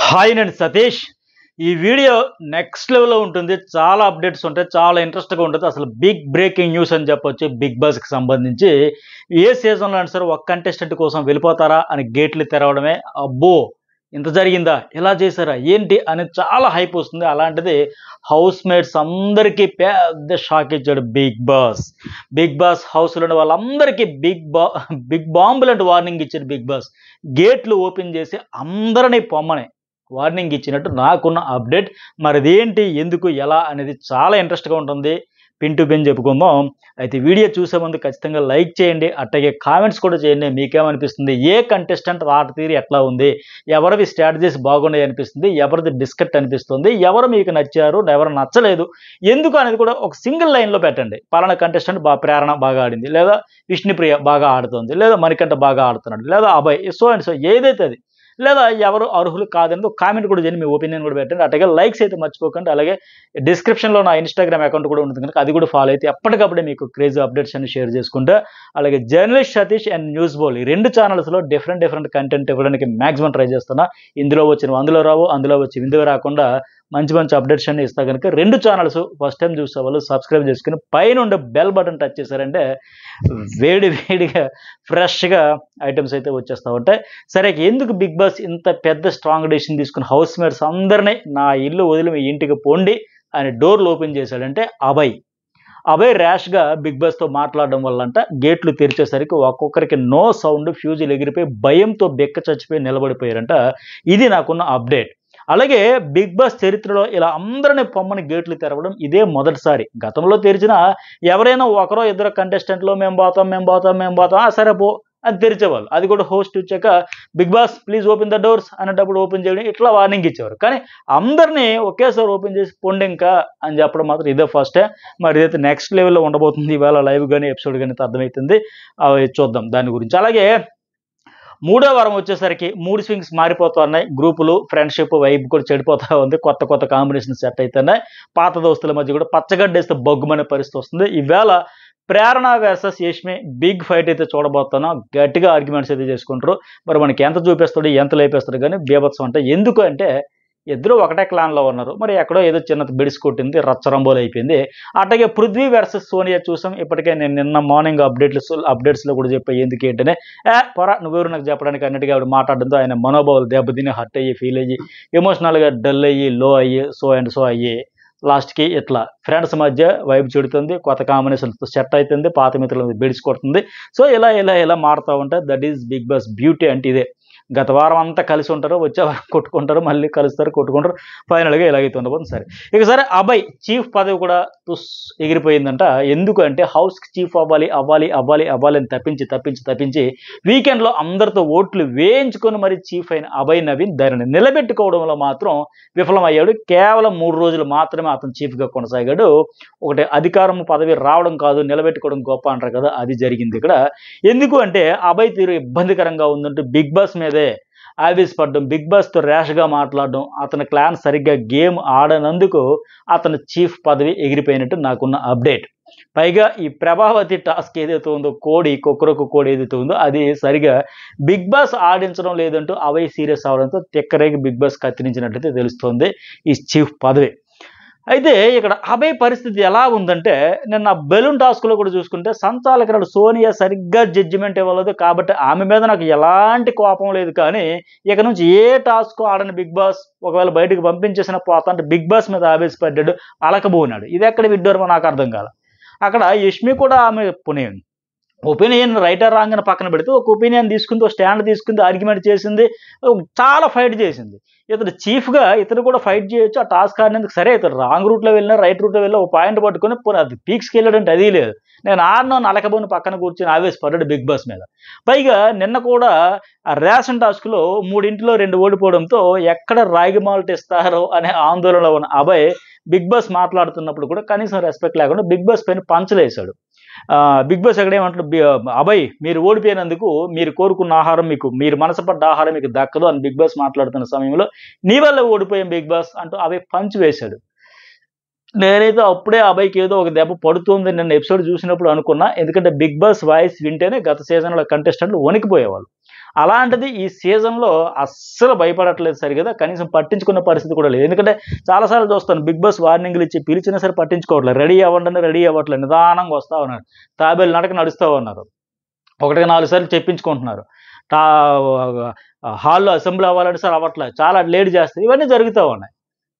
Hi నేను సతీష్. ఈ video next లెవెల్లో ఉంటుంది. చాలా అప్డేట్స్ ఉంటాయి. చాలా ఇంట్రెస్ట్‌గా ఉంటుంది. అసలు బిగ్ బ్రేకింగ్ న్యూస్ అని చెప్పొచ్చు. బిగ్ బాస్‌కి సంబంధించి ఏ సీజన్‌లో అయినా సరే ఒక కంటెస్టెంట్ కోసం వెళ్ళిపోతారా అని గేట్లు తెరవడమే. అబ్బో! ఇంత జరిగిందా? ఇలా చేశారా? ఏంటి? అని చాలా హైప్ వస్తుంది. అలాంటిది హౌస్ మేట్స్ అందరికీ పెద్ద షాక్ ఇచ్చాడు బిగ్ బాస్. బిగ్ బాస్ హౌస్‌లో ఉన్న వాళ్ళందరికీ బిగ్ బాంబ్ లాంటి వార్నింగ్ ఇచ్చాడు బిగ్ బాస్. గేట్లు ఓపెన్ చేసి అందరిని పొమ్మని వార్నింగ్ ఇచ్చినట్టు నాకున్న అప్డేట్. మరి అదేంటి, ఎందుకు, ఎలా అనేది చాలా ఇంట్రెస్ట్‌గా ఉంటుంది. పిన్ టు పిన్ చెప్పుకుందాం. అయితే వీడియో చూసే ముందు ఖచ్చితంగా లైక్ చేయండి. అట్లాగే కామెంట్స్ కూడా చేయండి. మీకేమనిపిస్తుంది? ఏ కంటెస్టెంట్ ఆట తీరు ఎట్లా ఉంది? ఎవరివి స్ట్రాటజీస్ బాగున్నాయి అనిపిస్తుంది? ఎవరిది బిస్కెట్ అనిపిస్తుంది? ఎవరు మీకు నచ్చారు? ఎవరు నచ్చలేదు? ఎందుకు అనేది కూడా ఒక సింగిల్ లైన్‌లో పెట్టండి. పలానా కంటెస్టెంట్ ప్రేరణ బాగా ఆడింది, లేదా విష్ణుప్రియ బాగా ఆడుతోంది, లేదా మణికంఠ బాగా ఆడుతున్నాడు, లేదా అభయ్ సో అండ్ సో ఏదైతే అది, లేదా ఎవరు అర్హులు కాదనేది ఒక కామెంట్ కూడా చేయండి. మీ ఒపీనియన్ కూడా పెట్టండి. అట్లాగే లైక్స్ అయితే మర్చిపోకండి. అలాగే డిస్క్రిప్షన్‌లో నా ఇన్‌స్టాగ్రామ్ అకౌంట్ కూడా ఉంటుంది కనుక అది కూడా ఫాలో అయితే ఎప్పటికప్పుడే మీకు క్రేజీ అప్డేట్స్ అన్ని షేర్ చేసుకుంటా. అలాగే జర్నలిస్ట్ సతీష్ అండ్ న్యూస్ బోల్ ఈ 2 ఛానల్స్‌లో డిఫరెంట్ కంటెంట్ ఇవ్వడానికి మాక్సిమం ట్రై చేస్తున్నా. ఇందులో వచ్చినవి అందులో రావు, అందులో వచ్చి ఇందులో రాకుండా మంచి అప్డేట్స్ అన్ని ఇస్తా కనుక 2 ఛానల్స్ ఫస్ట్ టైం చూసే వాళ్ళు సబ్స్క్రైబ్ చేసుకొని పైనుండే బెల్ బటన్ టచ్ చేశారంటే వేడిగా ఫ్రెష్‌గా ఐటెమ్స్ అయితే వచ్చేస్తా ఉంటాయి. సరే, ఎందుకు బిగ్ బాస్ ఇంత పెద్ద స్ట్రాంగ్ డెసిషన్ తీసుకుని హౌస్ మేట్స్ అందరినీ నా ఇల్లు వదిలి మీ ఇంటికి పోండి అని డోర్లు ఓపెన్ చేశాడంటే అభయ్ ర్యాష్‌గా బిగ్ బాస్‌తో మాట్లాడడం వల్లంట గేట్లు తెరిచేసరికి ఒక్కొక్కరికి నో సౌండ్, ఫ్యూజులు ఎగిరిపోయి భయంతో బెక్క చచ్చిపోయి నిలబడిపోయారంట. ఇది నాకున్న అప్డేట్. అలాగే బిగ్ బాస్ చరిత్రలో ఇలా అందరిని పొమ్మని గేట్లు తెరవడం ఇదే మొదటిసారి. గతంలో తెరిచినా ఎవరైనా ఒకరో ఇద్దరు కంటెస్టెంట్లు మేము పోతాం సరే పో అని తెరిచేవాళ్ళు. అది కూడా హోస్ట్ వచ్చాక Big Boss please open the doors అనేటప్పుడు ఓపెన్ చేయడం, ఇట్లా వార్నింగ్ ఇచ్చేవారు. కానీ అందరినీ ఒకేసారి ఓపెన్ చేసి పొండి ఇంకా అని చెప్పడం మాత్రం ఇదే ఫస్ట్ టైం. మరి ఇదైతే నెక్స్ట్ లెవెల్లో ఉండబోతుంది. ఇవాళ లైవ్ కానీ ఎపిసోడ్ కానీ అర్థమవుతుంది. అవి చూద్దాం దాని గురించి. అలాగే మూడో వారం వచ్చేసరికి 3 స్వింగ్స్ మారిపోతున్నాయి. గ్రూపులు, ఫ్రెండ్షిప్ వైబ్ కూడా చెడిపోతా ఉంది. కొత్త కాంబినేషన్ సెట్ అవుతున్నాయి. పాత దోస్తుల మధ్య కూడా పచ్చగడ్డేస్తే బొగ్గుమనే పరిస్థితి వస్తుంది. ఈవేళ ప్రేరణ వర్సెస్ యష్మి బిగ్ ఫైట్ అయితే చూడబోతున్నాం. గట్టిగా ఆర్గ్యుమెంట్స్ అయితే చేసుకుంటారు. మరి మనకి ఎంత చూపిస్తాడు, ఎంత లేపేస్తాడు కానీ బీభత్సం అంటే ఎందుకు అంటే ఇద్దరు ఒకటే క్లాన్లో ఉన్నారు. మరి ఎక్కడో ఏదో చిన్నది బిడిసి కొట్టింది, రచ్చరంబోలు అయిపోయింది. అట్లాగే పృథ్వీ వర్సెస్ సోనియా చూసాం. ఇప్పటికే నేను నిన్న మార్నింగ్ అప్డేట్స్లో కూడా చెప్పా ఎందుకు ఏంటనే. పొరా నువ్వెవరు నాకు చెప్పడానికి అన్నట్టుగా ఆవిడ మాట్లాడడంతో ఆయన మనోభావాలు దెబ్బతిని హర్ట్ అయ్యి, ఫీల్ అయ్యి, ఎమోషనల్గా డల్ అయ్యి, లో అయ్యి, సో అండ్ సో అయ్యి లాస్ట్కి ఇట్లా ఫ్రెండ్స్ మధ్య వైబ్ చెడుతుంది, కొత్త కాంబినేషన్తో సెట్ అవుతుంది, పాత మిత్రుల బెడిసి కొడుతుంది. సో ఇలా మారుతూ ఉంటాయి. That is Big Boss beauty అంటే ఇదే. గత వారం అంతా కలిసి ఉంటారు, వచ్చే వారం కొట్టుకుంటారు, మళ్ళీ కలుస్తారు, కొట్టుకుంటారు. ఫైనల్గా ఇలాగైతే ఉండబోతుంది. సరే, ఇక సరే అభయ్ చీఫ్ పదవి కూడా ఎగిరిపోయిందంట. ఎందుకు అంటే హౌస్కి చీఫ్ అవ్వాలి అని తప్పించి వీకెండ్లో అందరితో ఓట్లు వేయించుకొని మరి చీఫ్ అయిన అభయ్ నవీన్ దానిని నిలబెట్టుకోవడంలో మాత్రం విఫలమయ్యాడు. కేవలం 3 రోజులు మాత్రమే అతను చీఫ్గా కొనసాగాడు. ఒకటి అధికారం పదవి రావడం కాదు, నిలబెట్టుకోవడం గొప్ప అంటారు కదా, అది జరిగింది ఇక్కడ. ఎందుకు అంటే అభయ్ తీరు ఇబ్బందికరంగా ఉందంటూ బిగ్ బాస్ మీదే ఆవేశపడడం, బిగ్ బాస్తో ర్యాష్గా మాట్లాడడం, అతని క్లాన్ సరిగ్గా గేమ్ ఆడనందుకు అతని చీఫ్ పదవి ఎగిరిపోయినట్టు నాకున్న అప్డేట్. పైగా ఈ ప్రభావతి టాస్క్ ఏదైతే ఉందో, కుక్కరకు కోడి ఏదైతే ఉందో అది సరిగా బిగ్ బాస్ ఆడించడం లేదంటూ అభయ్ సీరియస్ అవడంతో తిక్కరేగి బిగ్ బాస్ కత్తిరించినట్లయితే తెలుస్తోంది ఈ చీఫ్ పదవి. అయితే ఇక్కడ అభయ్ పరిస్థితి ఎలా ఉందంటే, నిన్న బెలూన్ టాస్క్లో కూడా చూసుకుంటే సంచాలకురాలు సోనియా సరిగ్గా జడ్జిమెంట్ ఇవ్వలేదు. కాబట్టి ఆమె మీద నాకు ఎలాంటి కోపం లేదు. కానీ ఇక నుంచి ఏ టాస్క్ ఆడని బిగ్ బాస్ ఒకవేళ బయటకు పంపించేసిన పోతా అంటే బిగ్ బాస్ మీద ఆవేశపడ్డాడు, అలకబోనాడు. ఇది ఎక్కడ విడ్డూరమో నాకు అర్థం కాల. అక్కడ యష్మి కూడా ఆమె ఒపీనియన్ రైటర్ రాంగ్ అని పక్కన పెడితే ఒక ఒపీనియన్ తీసుకుంది, ఒక స్టాండ్ తీసుకుంది, ఆర్గ్యుమెంట్ చేసింది, చాలా ఫైట్ చేసింది. ఇతను చీఫ్గా ఇతను కూడా ఫైట్ చేయొచ్చు. ఆ టాస్క్ ఆడినందుకు సరే ఇతను రాంగ్ రూట్లో వెళ్ళినా రైట్ రూట్లో వెళ్ళినా ఒక పాయింట్ పట్టుకొని అది పీక్స్కి వెళ్ళాడంటే అది లేదు. నేను ఆడినాను అలకబోని పక్కన కూర్చొని ఆవేశపడ్డాడు బిగ్ బాస్ మీద. పైగా నిన్న కూడా ఆ రేషన్ టాస్క్లో 3 2 ఓడిపోవడంతో ఎక్కడ రాగి మాల్ట్ ఇస్తారో అనే ఆందోళనలో ఉన్న అభయ్ బిగ్ బాస్ మాట్లాడుతున్నప్పుడు కూడా కనీసం రెస్పెక్ట్ లేకుండా బిగ్ బాస్ పైన పంచలేశాడు. బిగ్ బాస్ ఎక్కడ ఏమంటాడు, అభయ్ మీరు ఓడిపోయినందుకు మీరు కోరుకున్న ఆహారం మీరు మనసుపడ్డ ఆహారం మీకు దక్కదు అని బిగ్ బాస్ మాట్లాడుతున్న సమయంలో నీ వల్ల ఓడిపోయాం బిగ్ బాస్ అంటూ అభయ్ పంచ్ వేశాడు. నేనైతే అప్పుడే అభయ్కి ఏదో ఒక దెబ్బ పడుతుంది నిన్న ఎపిసోడ్ చూసినప్పుడు అనుకున్నా. ఎందుకంటే బిగ్ బాస్ వాయిస్ వింటేనే గత సీజన్లో కంటెస్టెంట్లు వణికిపోయేవాళ్ళు. అలాంటిది ఈ సీజన్లో అస్సలు భయపడట్లేదు సరిగదా, కనీసం పట్టించుకున్న పరిస్థితి కూడా లేదు. ఎందుకంటే చాలాసార్లు చూస్తాను బిగ్ బాస్ వార్నింగ్లు ఇచ్చి పిలిచినా సరే పట్టించుకోవట్లేదు, రెడీ అవ్వండి రెడీ అవ్వట్లేదు, నిదానంగా వస్తూ ఉన్నారు, తాబేలు నడక నడుస్తూ ఉన్నారు, 1-4 సార్లు చెప్పించుకుంటున్నారు, టా హాల్లో అసెంబ్లీ అవ్వాలంటే సార్ అవ్వట్లేదు, చాలా లేట్ చేస్తారు, ఇవన్నీ జరుగుతూ ఉన్నాయి.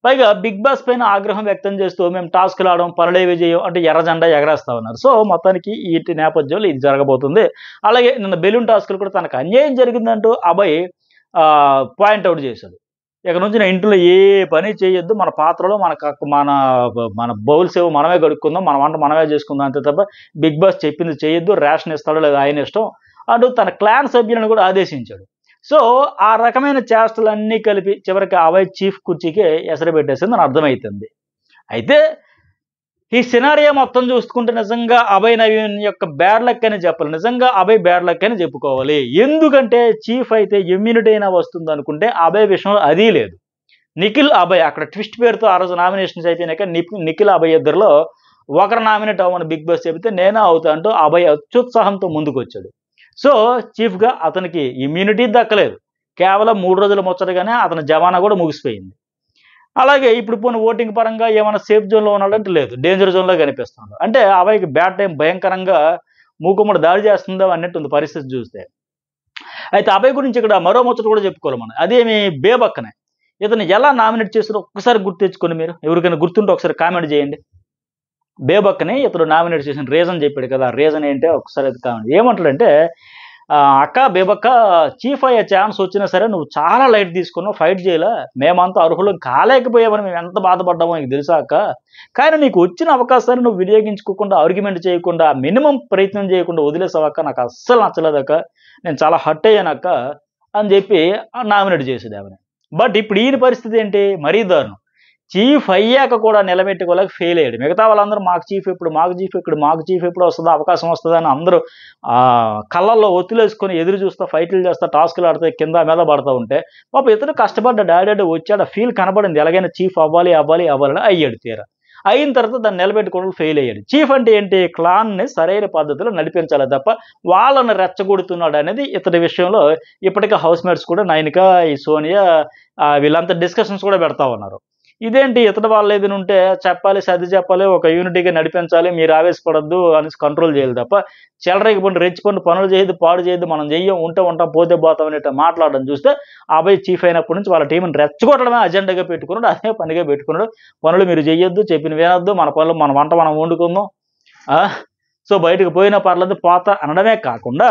పైగా బిగ్ బాస్ పైన ఆగ్రహం వ్యక్తం చేస్తూ మేము టాస్క్లు ఆడడం పనులేవి చేయం అంటే ఎర్ర జెండా ఎగరేస్తా ఉన్నారు. సో మొత్తానికి వీటి నేపథ్యంలో ఇది జరగబోతుంది. అలాగే నిన్న బెలూన్ టాస్కులు కూడా తనకు అన్యాయం జరిగిందంటూ అభయ్ పాయింట్అవుట్ చేశాడు. ఇక నుంచి నా ఇంట్లో ఏ పని చేయొద్దు, మన పాత్రలో మన మన బౌల్స్ ఏవో మనమే కడుక్కుందాం, మన వంట మనమే చేసుకుందాం అంతే తప్ప బిగ్ బాస్ చెప్పింది చేయొద్దు, రేషన్ ఇస్తాడో లేదా ఆయన ఇష్టం అంటూ తన క్లాన్ సభ్యులను కూడా ఆదేశించాడు. సో ఆ రకమైన చేష్టలన్నీ కలిపి చివరికి అభయ్ చీఫ్ కుర్చీకి ఎసరు పెట్టేసింది అని అర్థమవుతుంది. అయితే ఈ సినారియో మొత్తం చూసుకుంటే నిజంగా అభయ్ నవీన్ యొక్క బ్యాడ్ లక్ అని చెప్పాలి, నిజంగా అభయ్ బ్యాడ్ లక్ అని చెప్పుకోవాలి. ఎందుకంటే చీఫ్ అయితే ఇమ్యూనిటీ అయినా వస్తుంది అనుకుంటే అభయ్ విషయంలో అది లేదు. నిఖిల్ అభయ్ అక్కడ ట్విస్ట్ పేరుతో ఆ రోజు నామినేషన్స్ అయిపోయినాక నిఖిల్ అభయ్ ఇద్దరిలో ఒకరు నామినేట్ అవ్వమని బిగ్ బాస్ చెబితే నేనే అవుతా అంటూ అభయ్ అత్యుత్సాహంతో ముందుకు వచ్చాడు. సో చీఫ్గా అతనికి ఇమ్యూనిటీ దక్కలేదు, కేవలం 3 రోజుల ముచ్చటగానే అతని జమానా కూడా ముగిసిపోయింది. అలాగే ఇప్పుడు పోనీ ఓటింగ్ పరంగా ఏమైనా సేఫ్ జోన్లో ఉన్నాడంటే లేదు, డేంజర్ జోన్లో కనిపిస్తున్నాడు. అంటే అభయ్కి బ్యాడ్ టైం భయంకరంగా మూకుమ్మడి దాడి చేస్తుందో అన్నట్టుంది పరిస్థితి చూస్తే. అయితే అభయ్ గురించి ఇక్కడ మరో ముచ్చట కూడా చెప్పుకోవాలి మనం, అదేమి బేబక్కనే. ఇతను ఎలా నామినేట్ చేస్తారో ఒక్కసారి గుర్తు తెచ్చుకోండి, మీరు ఎవరికైనా గుర్తుంటే ఒకసారి కామెంట్ చేయండి. బేబక్కని ఇతడు నామినేట్ చేసిన రీజన్ చెప్పాడు కదా, రీజన్ ఏంటో ఒకసారి అది కామెంట్ ఏమంటాడంటే, అక్క బేబక్క చీఫ్ అయ్యే ఛాన్స్ వచ్చినా సరే నువ్వు చాలా లైట్ తీసుకున్నావు, ఫైట్ చేయలే, మేమంతా అర్హులం కాలేకపోయామని మేము ఎంత బాధపడ్డామో నీకు తెలుసా అక్క, కానీ నీకు వచ్చిన అవకాశాన్ని నువ్వు వినియోగించుకోకుండా, ఆర్గ్యుమెంట్ చేయకుండా, మినిమం ప్రయత్నం చేయకుండా వదిలేసావక్క, నాకు అస్సలు నచ్చలేదక్క, నేను చాలా హర్ట్ అయ్యానక్క అని చెప్పి నామినేట్ చేసేది ఆమెను. బట్ ఇప్పుడు ఈయన పరిస్థితి ఏంటి, మరీ దారుణం. చీఫ్ అయ్యాక కూడా నిలబెట్టుకోలేక ఫెయిల్ అయ్యాడు. మిగతా వాళ్ళందరూ మాకు చీఫ్ ఎప్పుడు వస్తుందా, అవకాశం వస్తుందా అని అందరూ కళ్ళల్లో ఒత్తులేసుకొని ఎదురు చూస్తా, ఫైట్లు చేస్తా, టాస్కులు ఆడితే కింద మీద పడతా ఉంటే పాప ఇతను కష్టపడ్డ డాడీ వచ్చాడు, ఫీల్ కనబడింది, ఎలాగైనా చీఫ్ అవ్వాలి అని అయ్యాడు. తీరా అయిన తర్వాత దాన్ని నిలబెట్టుకోవడం ఫెయిల్ అయ్యాడు. చీఫ్ అంటే ఏంటి, క్లాన్ని సరైన పద్ధతిలో నడిపించాలి తప్ప వాళ్ళని రెచ్చగొడుతున్నాడు అనేది ఇతని విషయంలో ఇప్పటికే హౌస్ మేట్స్ కూడా నైనిక, ఈ సోనియా వీళ్ళంతా డిస్కషన్స్ కూడా పెడతా ఉన్నారు. ఇదేంటి ఇతర వాళ్ళు ఏదైనా ఉంటే చెప్పాలి, సర్ది చెప్పాలి, ఒక యూనిటీగా నడిపించాలి, మీరు ఆవేశపడద్దు అనేసి కంట్రోల్ చేయాలి తప్ప చెలరేగి పండి రెచ్చిపండి పనులు చేయదు, పాడు చేయదు, మనం చెయ్యం, ఉంటాం పోతే పోతాం అనేట మాట్లాడడం చూస్తే అభయ్ చీఫ్ అయినప్పటి నుంచి వాళ్ళ టీంని రెచ్చగొట్టడమే అజెండాగా పెట్టుకున్నాడు, అదే పనిగా పెట్టుకున్నాడు. పనులు మీరు చెయ్యొద్దు, చెప్పిన వినొద్దు, మన పనులు మన వంట మనం వండుకుందాం, సో బయటకు పోయినా పర్లేదు పోతా అనడమే కాకుండా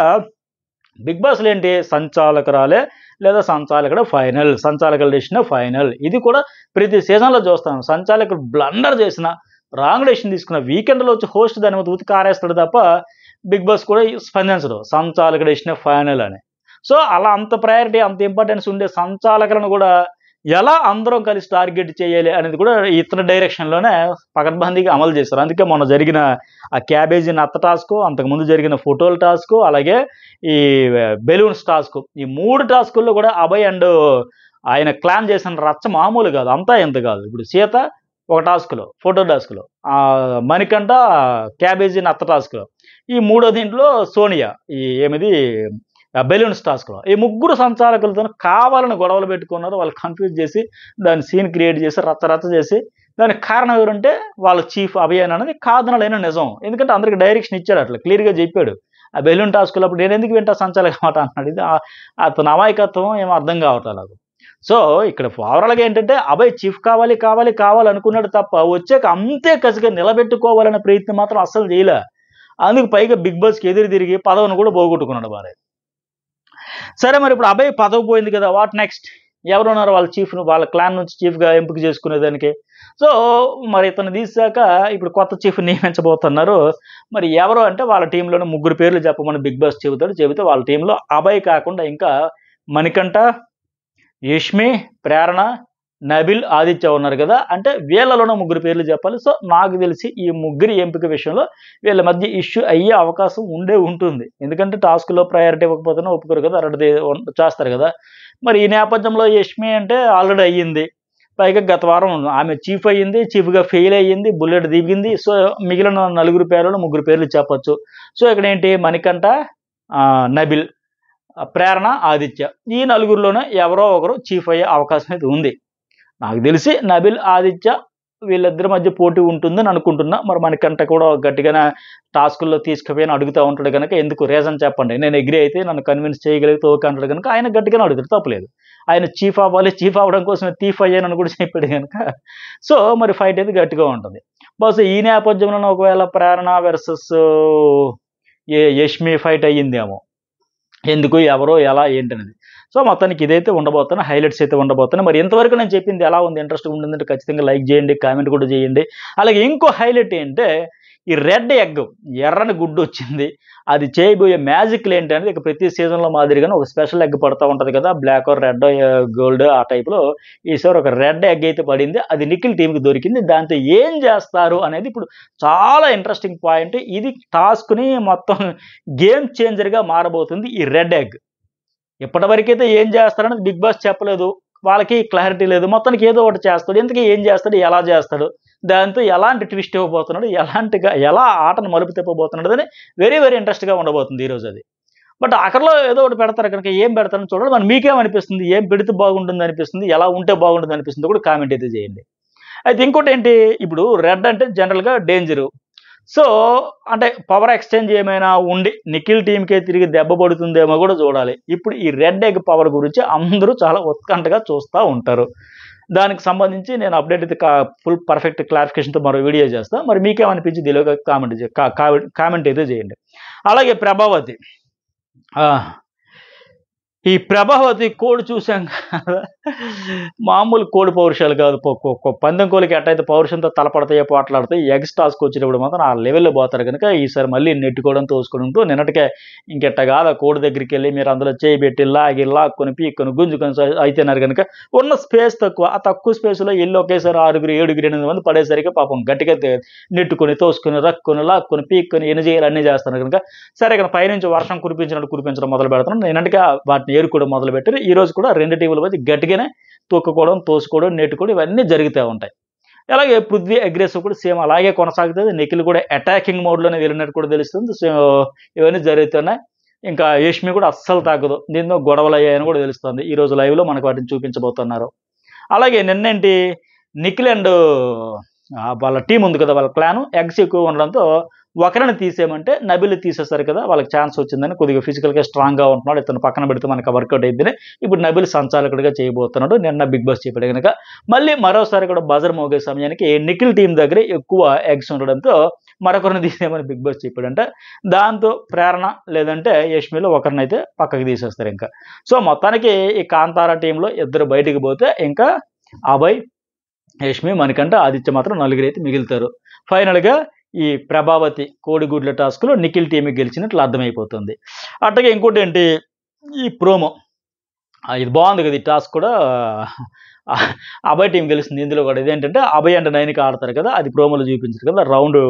బిగ్ బాస్లో ఏంటి, సంచాలకురాలే లేదా సంచాలకుడు ఫైనల్, సంచాలకుల డెసిషన్ ఫైనల్. ఇది కూడా ప్రతి సీజన్లో చూస్తాను. సంచాలకుడు బ్లండర్ చేసిన, రాంగ్ డెసిషన్ తీసుకున్న వీకెండ్లో వచ్చి హోస్ట్ దాని మీద ఉతికి ఆరేస్తాడు తప్ప బిగ్ బాస్ కూడా స్పందించడు సంచాలకుడు డెసిషన్ ఫైనల్ అని. సో అలా అంత ప్రయారిటీ, అంత ఇంపార్టెన్స్ ఉండే సంచాలకులను కూడా ఎలా అందరం కలిసి టార్గెట్ చేయాలి అనేది కూడా ఇతని డైరెక్షన్లోనే పకడ్బందీగా అమలు చేస్తారు. అందుకే మొన్న జరిగిన ఆ క్యాబేజీ నత్త టాస్క్, అంతకుముందు జరిగిన ఫోటోల టాస్క్, అలాగే ఈ బెలూన్స్ టాస్క్, ఈ 3 టాస్కుల్లో కూడా అభయ్ అండ్ ఆయన క్లాన్ చేసిన రచ్చ మామూలు కాదు, అంతా ఎంత కాదు. ఇప్పుడు సీత ఒక టాస్క్లో, ఫోటో టాస్క్లో, మణికంఠ క్యాబేజీ నత్త టాస్క్లో, ఈ 3వ దీంట్లో సోనియా ఈ బెలూన్స్ టాస్క్లో, ఈ 3 సంచాలకులతో కావాలని గొడవలు పెట్టుకున్నారు. వాళ్ళు కన్ఫ్యూజ్ చేసి దాని సీన్ క్రియేట్ చేసి రచ్చ చేసి దానికి కారణం ఎవరంటే వాళ్ళ చీఫ్ అభయ్ అనేది కాదనలేని నిజం. ఎందుకంటే అందరికి డైరెక్షన్ ఇచ్చాడు, అట్లా క్లియర్గా చెప్పాడు. ఆ బెలూన్ టాస్క్లో అప్పుడు నేను ఎందుకు వింటా సంచాలక మాట అన్నాడు. ఇది అతను అమాయకత్వం ఏమో అర్థం కావట్లేదు నాకు. సో ఇక్కడ ఓవరాల్గా ఏంటంటే అభయ్ చీఫ్ కావాలనుకున్నాడు తప్ప వచ్చాక అంతే కసిగా నిలబెట్టుకోవాలనే ప్రయత్నం మాత్రం అస్సలు చేయలే. అందుకు పైగా బిగ్ బాస్కి ఎదురు తిరిగి పదవిని కూడా పోగొట్టుకున్నాడు భార్య. సరే మరి ఇప్పుడు అభయ్ పదవి పోయింది కదా, వాట్ నెక్స్ట్, ఎవరున్నారు వాళ్ళ చీఫ్ను, వాళ్ళ క్లాన్ నుంచి చీఫ్గా ఎంపిక చేసుకునేదానికి. సో మరి ఇతను తీసాక ఇప్పుడు కొత్త చీఫ్ నియమించబోతున్నారు. మరి ఎవరు అంటే వాళ్ళ టీంలోనే 3 పేర్లు చెప్పమని బిగ్ బాస్ చెబితే వాళ్ళ టీంలో అభయ్ కాకుండా ఇంకా మణికంఠ, యష్మి, ప్రేరణ, నబిల్, ఆదిత్య ఉన్నారు కదా. అంటే వీళ్ళలోనే 3 పేర్లు చెప్పాలి. సో నాకు తెలిసి ఈ 3 ఎంపిక విషయంలో వీళ్ళ మధ్య ఇష్యూ అయ్యే అవకాశం ఉంటుంది. ఎందుకంటే టాస్క్లో ప్రయారిటీ ఇవ్వకపోతేనే ఒప్పుకోరు కదా, అరటి చేస్తారు కదా. మరి ఈ నేపథ్యంలో యష్మి అంటే ఆల్రెడీ అయ్యింది, పైగా గత వారం ఆమె చీఫ్ అయ్యింది, చీఫ్గా ఫెయిల్ అయ్యింది, బుల్లెట్ దిగింది. సో మిగిలిన 4 పేర్లలో 3 పేర్లు చెప్పొచ్చు. సో ఇక్కడ ఏంటి, మణికంఠ, నబిల్, ప్రేరణ, ఆదిత్య ఈ నలుగురిలోనే ఎవరో ఒకరు చీఫ్ అయ్యే అవకాశం అయితే ఉంది. నాకు తెలిసి నబిల్, ఆదిత్య వీళ్ళిద్దరి మధ్య పోటీ ఉంటుందని అనుకుంటున్నా. మరి మనకంట కూడా గట్టిగానే టాస్కుల్లో తీసుకుపోయి అడుగుతూ ఉంటాడు కనుక ఎందుకు రీజన్ చెప్పండి, నేను ఎగ్రీ అయితే నన్ను కన్విన్స్ చేయగలిగితే ఓకే అంటాడు కనుక ఆయన గట్టిగానే అడుగుతాడు, తప్పలేదు. ఆయన చీఫ్ అవ్వాలి, చీఫ్ అవ్వడం కోసం థీఫ్ అయ్యానని కూడా చెప్పాడు కనుక సో మరి ఫైట్ అయితే గట్టిగా ఉంటుంది. బహుశా ఈ నేపథ్యంలోనే ఒకవేళ ప్రేరణ వర్సెస్ యష్మి ఫైట్ అయ్యిందేమో, ఎందుకు, ఎవరో, ఎలా, ఏంటనేది. సో మొత్తానికి ఇదైతే ఉండబోతున్నాయి, హైలైట్స్ అయితే ఉండబోతున్నాయి. మరి ఇంతవరకు నేను చెప్పింది ఎలా ఉంది, ఇంట్రెస్ట్గా ఉండిందంటే ఖచ్చితంగా లైక్ చేయండి, కామెంట్ కూడా చేయండి. అలాగే ఇంకో హైలైట్ ఏంటంటే ఈ రెడ్ ఎగ్, ఎర్రని గుడ్డు వచ్చింది, అది చేయబోయే మ్యాజిక్లు ఏంటనేది ఇక ప్రతి సీజన్లో మాదిరిగానే ఒక స్పెషల్ ఎగ్ పడుతూ ఉంటుంది కదా, బ్లాక్ ఆర్ రెడ్ గోల్డ్ ఆ టైప్లో ఈసారి ఒక రెడ్ ఎగ్ అయితే పడింది. అది నిఖిల్ టీంకి దొరికింది. దాంతో ఏం చేస్తారు అనేది ఇప్పుడు చాలా ఇంట్రెస్టింగ్ పాయింట్. ఇది టాస్క్ని మొత్తం గేమ్ చేంజర్గా మారబోతుంది ఈ రెడ్ ఎగ్. ఇప్పటివరకైతే ఏం చేస్తారనేది బిగ్ బాస్ చెప్పలేదు, వాళ్ళకి క్లారిటీ లేదు. మొత్తానికి ఏదో ఒకటి చేస్తాడు. ఇంతకీ ఏం చేస్తాడు, ఎలా చేస్తాడు, దాంతో ఎలాంటి ట్విస్ట్ ఇవ్వబోతున్నాడు, ఎలా ఆటను మలుపు తిప్పబోతున్నాడు అని వెరీ వెరీ ఇంట్రెస్ట్గా ఉండబోతుంది ఈరోజు అది. బట్ అక్కడలో ఏదో ఒకటి పెడతారు కనుక ఏం పెడతారని చూడండి. మరి మీకేమనిపిస్తుంది, ఏం పెడితే బాగుంటుంది అనిపిస్తుంది, ఎలా ఉంటే బాగుంటుంది అనిపిస్తుంది కూడా కామెంట్ అయితే చేయండి. అయితే ఇంకోటి ఏంటి, ఇప్పుడు రెడ్ అంటే జనరల్గా డేంజరు. సో అంటే పవర్ ఎక్స్చేంజ్ ఏమైనా ఉండి నిఖిల్ టీంకే తిరిగి దెబ్బ పడుతుందేమో కూడా చూడాలి. ఇప్పుడు ఈ రెడ్ ఎగ్ పవర్ గురించి అందరూ చాలా ఉత్కంఠగా చూస్తూ ఉంటారు. దానికి సంబంధించి నేను అప్డేట్ అయితే ఫుల్ పర్ఫెక్ట్ క్లారిఫికేషన్తో మరో వీడియో చేస్తాను. మరి మీకేమనిపించింది తెలియక కామెంట్ అయితే చేయండి. అలాగే ప్రభావతి, ఈ ప్రభావతి కోడి చూసాం కదా, మామూలు కోడి పౌరుషాలు కాదు. పందెం కోలికి ఎట్టయితే పౌరుషంతో తలపడతాయో పోట్లాడతాయి, ఎగ్స్ టాస్క్ వచ్చినప్పుడు మాత్రం ఆ లెవెల్లో పోతారు కనుక ఈసారి మళ్ళీ నెట్టుకోవడం తోసుకోవడంతో నిన్నటికే ఇంకెట్ట కాదు ఆ కోడి దగ్గరికి వెళ్ళి మీరు అందులో చేయి పెట్టి లాక్కొని పీక్కొని గుంజుకొని అయితేనారు కనుక ఉన్న స్పేస్ తక్కువ, ఆ తక్కువ స్పేస్లో వెళ్ళి ఒకేసారి 6, 7, 8 మంది పడేసరికి పాపం గట్టిగా నెట్టుకొని తోసుకొని రక్కుని లాక్కొని పీక్కొని ఎన్ని చేయాలి అన్నీ చేస్తున్నారు కనుక సరే ఇక్కడ పైనుంచి వర్షం కురిపించడం మొదలు పెడుతున్నాం. నిన్నటికే వాటిని ఏరుకోవడం మొదలుపెట్టారు. ఈ రోజు కూడా రెండు టీముల మధ్య గట్టిగానే తొక్కుకోవడం, తోసుకోవడం, నెట్టుకోవడం ఇవన్నీ జరుగుతూ ఉంటాయి. అలాగే పృథ్వీ అగ్రెసివ్ కూడా సేమ్ అలాగే కొనసాగుతుంది. నిఖిల్ కూడా అటాకింగ్ మోడ్లోనే వెళ్ళినట్టు కూడా తెలుస్తుంది. సో ఇవన్నీ జరుగుతున్నాయి. ఇంకా యష్మి కూడా అస్సలు తగ్గదు, దీంతో గొడవలు అయ్యాయని కూడా తెలుస్తుంది. ఈ రోజు లైవ్లో మనకు వాటిని చూపించబోతున్నారు. అలాగే నిన్నేంటి నిఖిల్ అండ్ వాళ్ళ టీం ఉంది కదా, వాళ్ళ క్లాన్ ఎగ్స్ ఎక్కువ ఉండడంతో ఒకరిని తీసేయమంటే నబిల్ తీసేస్తారు కదా, వాళ్ళకి ఛాన్స్ వచ్చిందని కొద్దిగా ఫిజికల్గా స్ట్రాంగ్గా ఉంటున్నాడు, ఇతను పక్కన పెడితే మనకు వర్కౌట్ అయిద్దని ఇప్పుడు నబిల్ సంచాలకుడిగా చేయబోతున్నాడు. నిన్న బిగ్ బాస్ చెప్పాడు కనుక మళ్ళీ మరోసారి కూడా బజర్ మోగే సమయానికి నిఖిల్ టీం దగ్గర ఎక్కువ ఎగ్స్ ఉండడంతో మరొకరిని తీసేయమని బిగ్ బాస్ చెప్పాడంట. దాంతో ప్రేరణ లేదంటే యష్మిలో ఒకరినైతే పక్కకి తీసేస్తారు ఇంకా. సో మొత్తానికి ఈ కాంతారా టీంలో ఇద్దరు బయటికి పోతే ఇంకా అభయ్, యష్మి, మణికంఠ, ఆదిత్య మాత్రం నలుగురు అయితే మిగులుతారు. ఫైనల్గా ఈ ప్రభావతి కోడిగుడ్ల టాస్క్లో నిఖిల్ టీం గెలిచినట్లు అర్థమైపోతుంది. అట్లాగే ఇంకోటి ఏంటి, ఈ ప్రోమో ఇది బాగుంది కదా, ఈ టాస్క్ కూడా అభయ్ టీం గెలుస్తుంది. ఇందులో కూడా ఇదేంటంటే అభయ్ అండ్ నైన్కి ఆడతారు కదా, అది ప్రోమోలో చూపించారు కదా, రౌండ్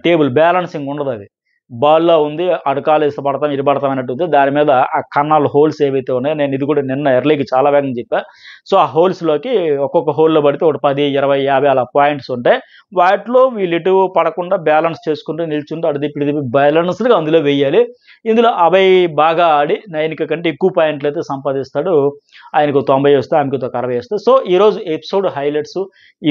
టేబుల్ బ్యాలెన్సింగ్ ఉండదు, అది బాల్లో ఉంది, అడకాలు ఇష్టపడతాం ఇది పడతాం అన్నట్టు ఉంది. దాని మీద ఆ కన్నాలు హోల్స్ ఏవైతే ఉన్నాయో, నేను ఇది కూడా నిన్న ఎర్లీకి చాలా వేగంగా చెప్పా. సో ఆ హోల్స్లోకి ఒక్కొక్క హోల్లో పడితే ఒక 10, 20, 50 అలా పాయింట్స్ ఉంటాయి. వాటిలో వీళ్ళు ఇటు పడకుండా బ్యాలెన్స్ చేసుకుంటూ నిల్చుంటూ అటు తిప్పి బ్యాలెన్స్డ్గా అందులో వేయాలి. ఇందులో అభయ్ బాగా ఆడి 9 కంటే ఎక్కువ పాయింట్లు అయితే సంపాదిస్తాడు. ఆయనకు 90 వస్తాయి, ఆమెకు 60 వస్తాయి. సో ఈరోజు ఎపిసోడ్ హైలైట్స్,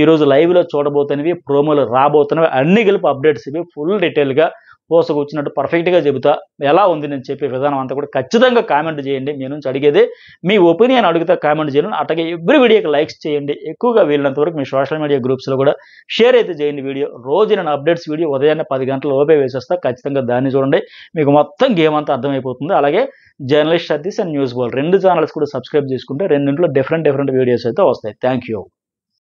ఈరోజు లైవ్లో చూడబోతున్నవి, ప్రోమోలు రాబోతున్నవి అన్నీ కలిపి అప్డేట్స్ ఇవి ఫుల్ డీటెయిల్గా పోసకు వచ్చినట్టు పర్ఫెక్ట్గా చెబుతా. ఎలా ఉంది నేను చెప్పే విధానం అంతా కూడా ఖచ్చితంగా కామెంట్ చేయండి. మీ నుంచి అడిగేదే మీ ఒపీనియన్, అడుగుతా కామెంట్ చేయండి. అట్లాగే ఎవ్రీ వీడియోకి లైక్స్ చేయండి. ఎక్కువగా వీళ్ళంత వరకు మీ సోషల్ మీడియా గ్రూప్స్లో కూడా షేర్ అయితే చేయండి వీడియో. రోజు నేను అప్డేట్స్ వీడియో ఉదయాన్నే 10 గంటల లోపే వేసేస్తా. ఖచ్చితంగా దాన్ని చూడండి, మీకు మొత్తం గేమ్ అంతా అర్థమైపోతుంది. అలాగే journalist Satish and news ball 2 channels కూడా సబ్స్క్రైబ్ చేసుకుంటే రెండింటిలో డిఫరెంట్ వీడియోస్ అయితే వస్తాయి. Thank you.